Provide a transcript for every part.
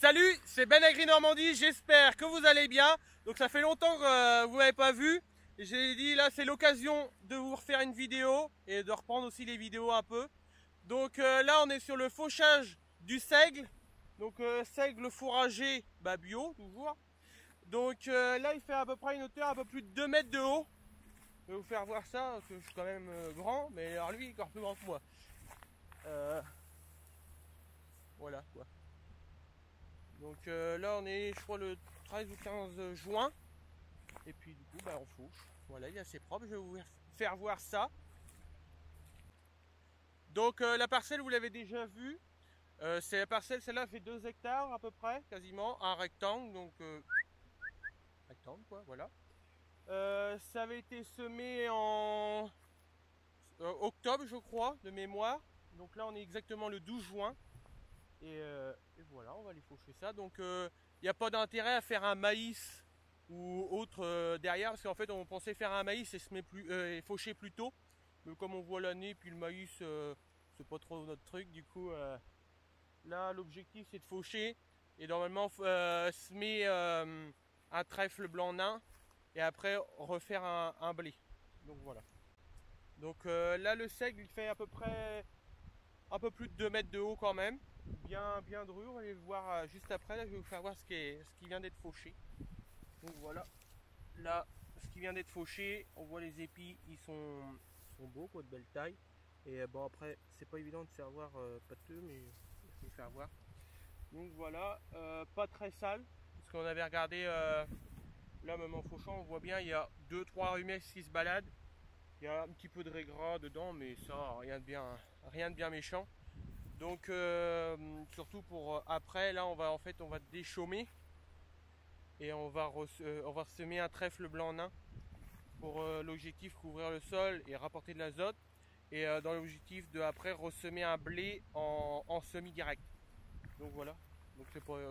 Salut, c'est Ben Agri Normandie, j'espère que vous allez bien. Donc ça fait longtemps que vous m'avez pas vu. J'ai dit là c'est l'occasion de vous refaire une vidéo et de reprendre aussi les vidéos un peu. Donc là on est sur le fauchage du seigle. Donc seigle fourragé bio toujours. Donc là il fait à peu près une hauteur un peu plus de 2 mètres de haut. Je vais vous faire voir ça parce que je suis quand même grand, mais alors lui il est encore plus grand que moi. Voilà quoi. Donc là on est je crois le 13 ou 15 juin. Et puis du coup on fauche. Voilà, il est assez propre, je vais vous faire voir ça. Donc la parcelle vous l'avez déjà vue. C'est la parcelle, celle-là fait 2 hectares à peu près, quasiment, un rectangle, donc rectangle quoi, voilà. Ça avait été semé en octobre je crois, de mémoire. Donc là on est exactement le 12 juin. Et voilà, on va aller faucher ça. Donc il n'y a pas d'intérêt à faire un maïs ou autre derrière, parce qu'en fait on pensait faire un maïs et faucher plus tôt. Mais comme on voit l'année, puis le maïs c'est pas trop notre truc, du coup là l'objectif c'est de faucher et normalement semer un trèfle blanc nain et après refaire un blé. Donc voilà. Donc là le seigle il fait à peu près un peu plus de 2 mètres de haut quand même, bien dur. On va aller le voir juste après. Là je vais vous faire voir ce qui vient d'être fauché. Donc voilà, là ce qui vient d'être fauché, on voit les épis, ils sont beaux quoi, de belle taille. Et bon après c'est pas évident de faire voir pâteux, mais je vais vous faire voir. Donc voilà, pas très sale, parce qu'on avait regardé là même en fauchant, on voit bien il y a 2-3 rumesses qui se baladent. Il y a un petit peu de régras dedans, mais ça rien de bien méchant. Donc surtout pour après, là on va déchaumer et on va semer un trèfle blanc nain pour l'objectif couvrir le sol et rapporter de l'azote, et dans l'objectif de après ressemer un blé en semi direct. Donc voilà, donc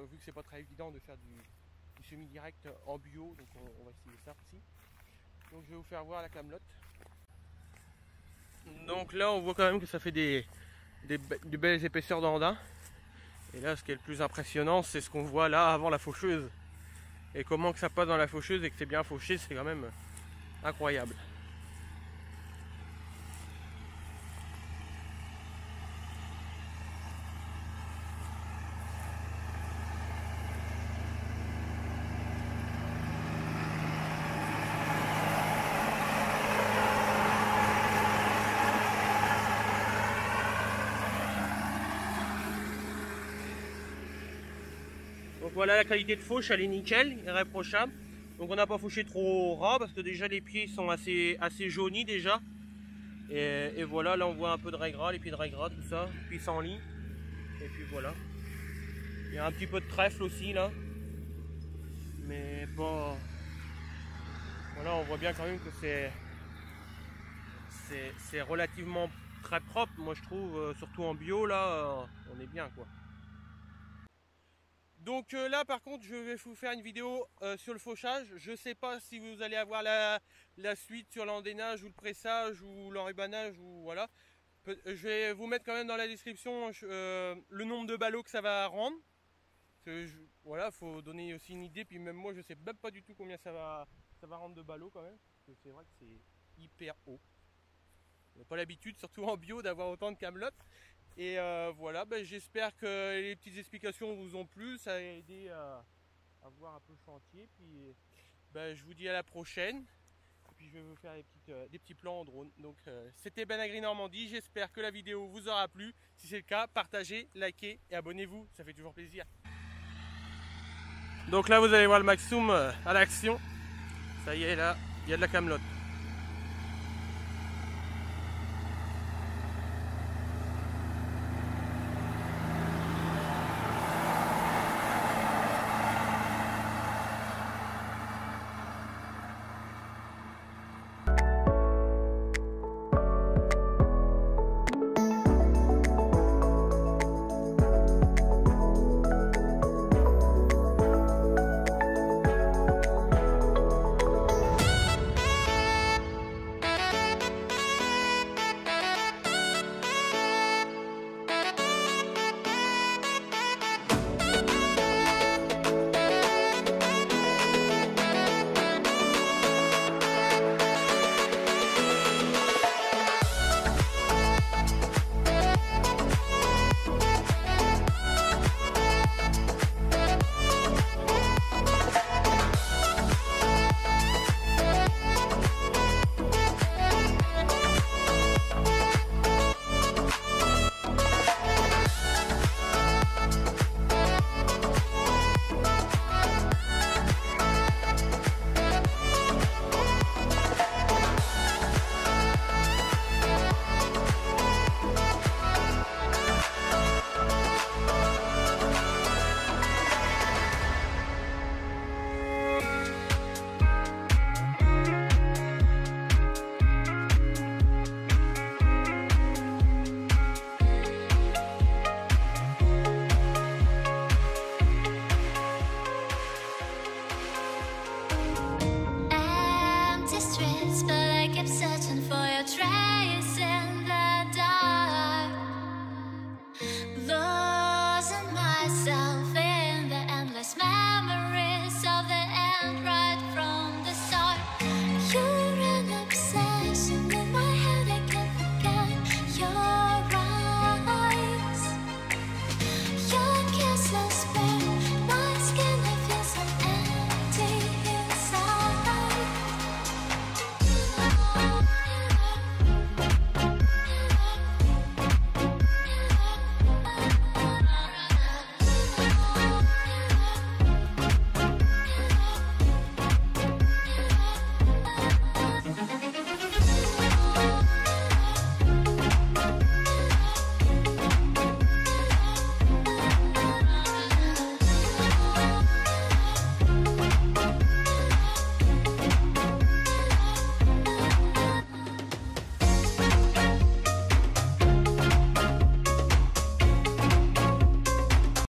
vu que c'est pas très évident de faire du semi direct en bio, donc on va essayer ça aussi. Donc je vais vous faire voir la camelote. Donc là on voit quand même que ça fait des belles épaisseurs d'andin. Et là ce qui est le plus impressionnant, c'est ce qu'on voit là avant la faucheuse. Et comment que ça passe dans la faucheuse et que c'est bien fauché, c'est quand même incroyable. Donc voilà, la qualité de fauche, elle est nickel, irréprochable. Donc on n'a pas fauché trop ras parce que déjà les pieds sont assez jaunis déjà. Et voilà, là on voit un peu de régras, les pieds de régras, tout ça. Puis s'enligne. Et puis voilà. Il y a un petit peu de trèfle aussi là. Mais pas... Voilà, on voit bien quand même que c'est relativement très propre. Moi je trouve, surtout en bio là, on est bien quoi. Donc là par contre je vais vous faire une vidéo sur le fauchage. Je sais pas si vous allez avoir la suite sur l'endainage ou le pressage ou l'enrubanage ou voilà. Je vais vous mettre quand même dans la description le nombre de ballots que ça va rendre. Voilà, faut donner aussi une idée, puis même moi je sais même pas du tout combien ça va rendre de ballots quand même. Parce que c'est vrai que c'est hyper haut. On n'a pas l'habitude, surtout en bio, d'avoir autant de camelotes. Et voilà, j'espère que les petites explications vous ont plu, ça a aidé à voir un peu le chantier. Puis je vous dis à la prochaine. Et puis je vais vous faire des petits plans en drone. Donc c'était Ben Agri Normandie, j'espère que la vidéo vous aura plu. Si c'est le cas, partagez, likez et abonnez-vous, ça fait toujours plaisir. Donc là vous allez voir le Maxum à l'action. Ça y est, là, il y a de la camelote.